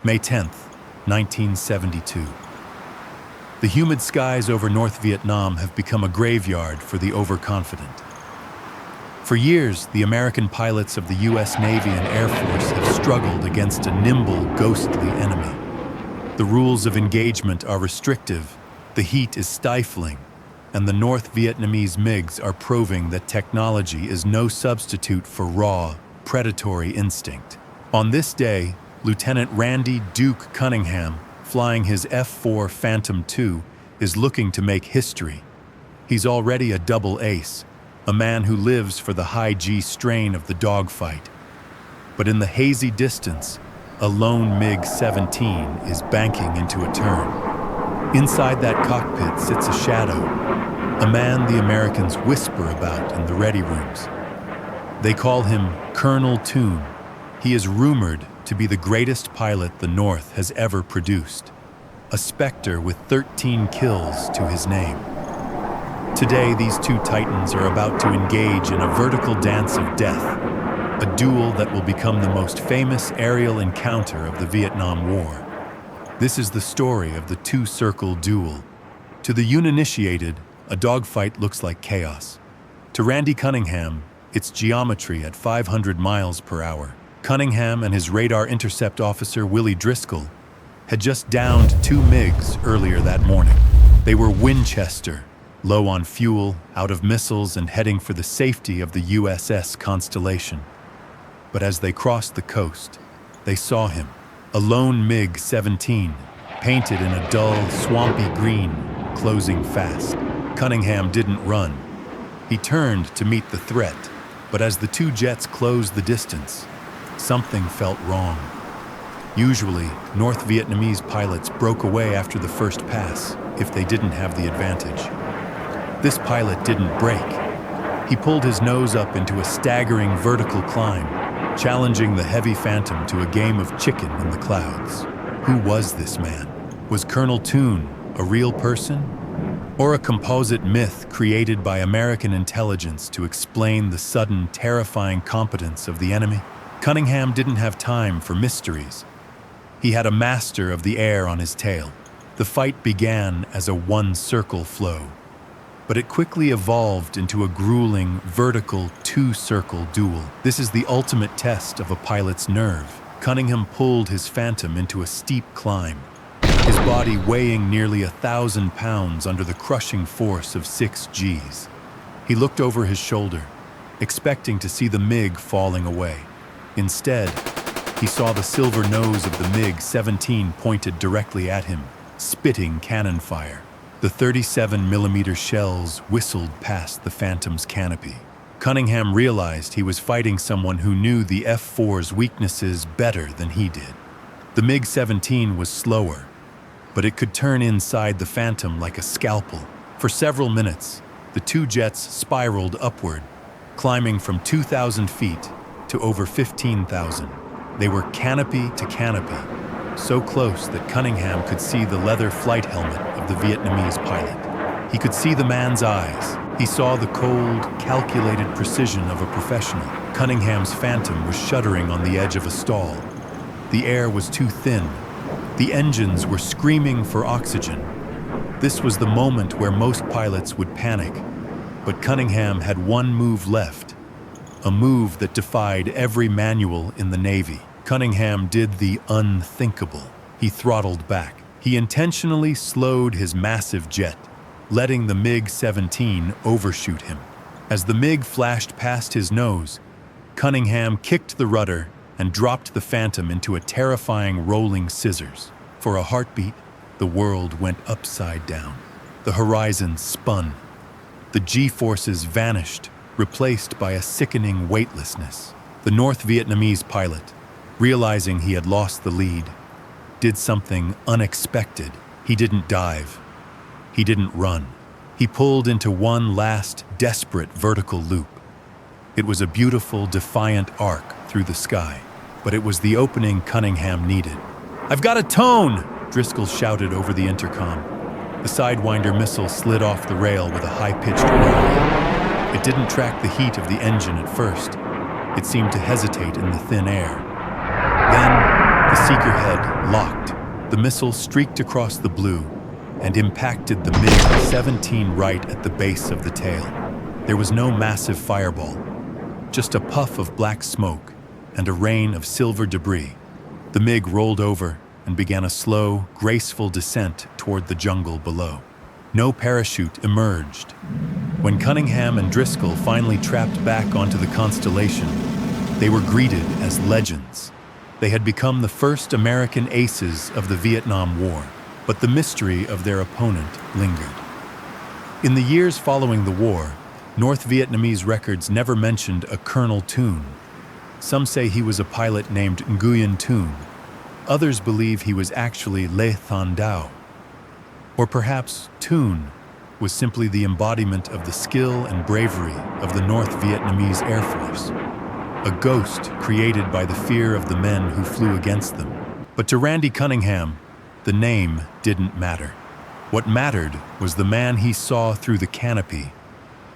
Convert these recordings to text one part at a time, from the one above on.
May 10th, 1972. The humid skies over North Vietnam have become a graveyard for the overconfident. For years, the American pilots of the U.S. Navy and Air Force have struggled against a nimble, ghostly enemy. The rules of engagement are restrictive, the heat is stifling, and the North Vietnamese MiGs are proving that technology is no substitute for raw, predatory instinct. On this day, Lieutenant Randy "Duke" Cunningham, flying his F-4 Phantom II, is looking to make history. He's already a double ace, a man who lives for the high G strain of the dogfight. But in the hazy distance, a lone MiG-17 is banking into a turn. Inside that cockpit sits a shadow, a man the Americans whisper about in the ready rooms. They call him Colonel Toon. He is rumored to be the greatest pilot the North has ever produced, a specter with 13 kills to his name. Today, these two titans are about to engage in a vertical dance of death, a duel that will become the most famous aerial encounter of the Vietnam War. This is the story of the two-circle duel. To the uninitiated, a dogfight looks like chaos. To Randy Cunningham, it's geometry at 500 miles per hour. Cunningham and his radar intercept officer, Willie Driscoll, had just downed two MiGs earlier that morning. They were Winchester, low on fuel, out of missiles, and heading for the safety of the USS Constellation. But as they crossed the coast, they saw him, a lone MiG-17, painted in a dull, swampy green, closing fast. Cunningham didn't run. He turned to meet the threat, but as the two jets closed the distance, something felt wrong. Usually, North Vietnamese pilots broke away after the first pass if they didn't have the advantage. This pilot didn't break. He pulled his nose up into a staggering vertical climb, challenging the heavy Phantom to a game of chicken in the clouds. Who was this man? Was Colonel Toon a real person? Or a composite myth created by American intelligence to explain the sudden, terrifying competence of the enemy? Cunningham didn't have time for mysteries. He had a master of the air on his tail. The fight began as a one-circle flow, but it quickly evolved into a grueling, vertical, two-circle duel. This is the ultimate test of a pilot's nerve. Cunningham pulled his Phantom into a steep climb, his body weighing nearly 1,000 pounds under the crushing force of 6 Gs. He looked over his shoulder, expecting to see the MiG falling away. Instead, he saw the silver nose of the MiG-17 pointed directly at him, spitting cannon fire. The 37mm shells whistled past the Phantom's canopy. Cunningham realized he was fighting someone who knew the F-4's weaknesses better than he did. The MiG-17 was slower, but it could turn inside the Phantom like a scalpel. For several minutes, the two jets spiraled upward, climbing from 2,000 feet to over 15,000. They were canopy to canopy, so close that Cunningham could see the leather flight helmet of the Vietnamese pilot. He could see the man's eyes. He saw the cold, calculated precision of a professional. Cunningham's Phantom was shuddering on the edge of a stall. The air was too thin. The engines were screaming for oxygen. This was the moment where most pilots would panic, but Cunningham had one move left, a move that defied every manual in the Navy. Cunningham did the unthinkable. He throttled back. He intentionally slowed his massive jet, letting the MiG-17 overshoot him. As the MiG flashed past his nose, Cunningham kicked the rudder and dropped the Phantom into a terrifying rolling scissors. For a heartbeat, the world went upside down. The horizon spun. The G-forces vanished, replaced by a sickening weightlessness. The North Vietnamese pilot, realizing he had lost the lead, did something unexpected. He didn't dive. He didn't run. He pulled into one last, desperate vertical loop. It was a beautiful, defiant arc through the sky, but it was the opening Cunningham needed. "I've got a Toon!" Driscoll shouted over the intercom. The Sidewinder missile slid off the rail with a high-pitched growl. It didn't track the heat of the engine at first. It seemed to hesitate in the thin air. Then, The seeker head locked. The missile streaked across the blue and impacted the MiG-17 right at the base of the tail. There was no massive fireball, just a puff of black smoke and a rain of silver debris. The MiG rolled over and began a slow, graceful descent toward the jungle below. No parachute emerged. When Cunningham and Driscoll finally trapped back onto the Constellation, they were greeted as legends. They had become the first American aces of the Vietnam War, but the mystery of their opponent lingered. In the years following the war, North Vietnamese records never mentioned a Colonel Toon. Some say he was a pilot named Nguyen Toon. Others believe he was actually Le Thanh Dao. Or perhaps Toon was simply the embodiment of the skill and bravery of the North Vietnamese Air Force, a ghost created by the fear of the men who flew against them. But to Randy Cunningham, the name didn't matter. What mattered was the man he saw through the canopy,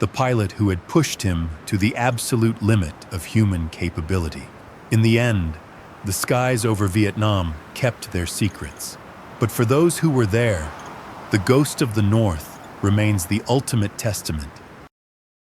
the pilot who had pushed him to the absolute limit of human capability. In the end, the skies over Vietnam kept their secrets. But for those who were there, the ghost of the North remains the ultimate testament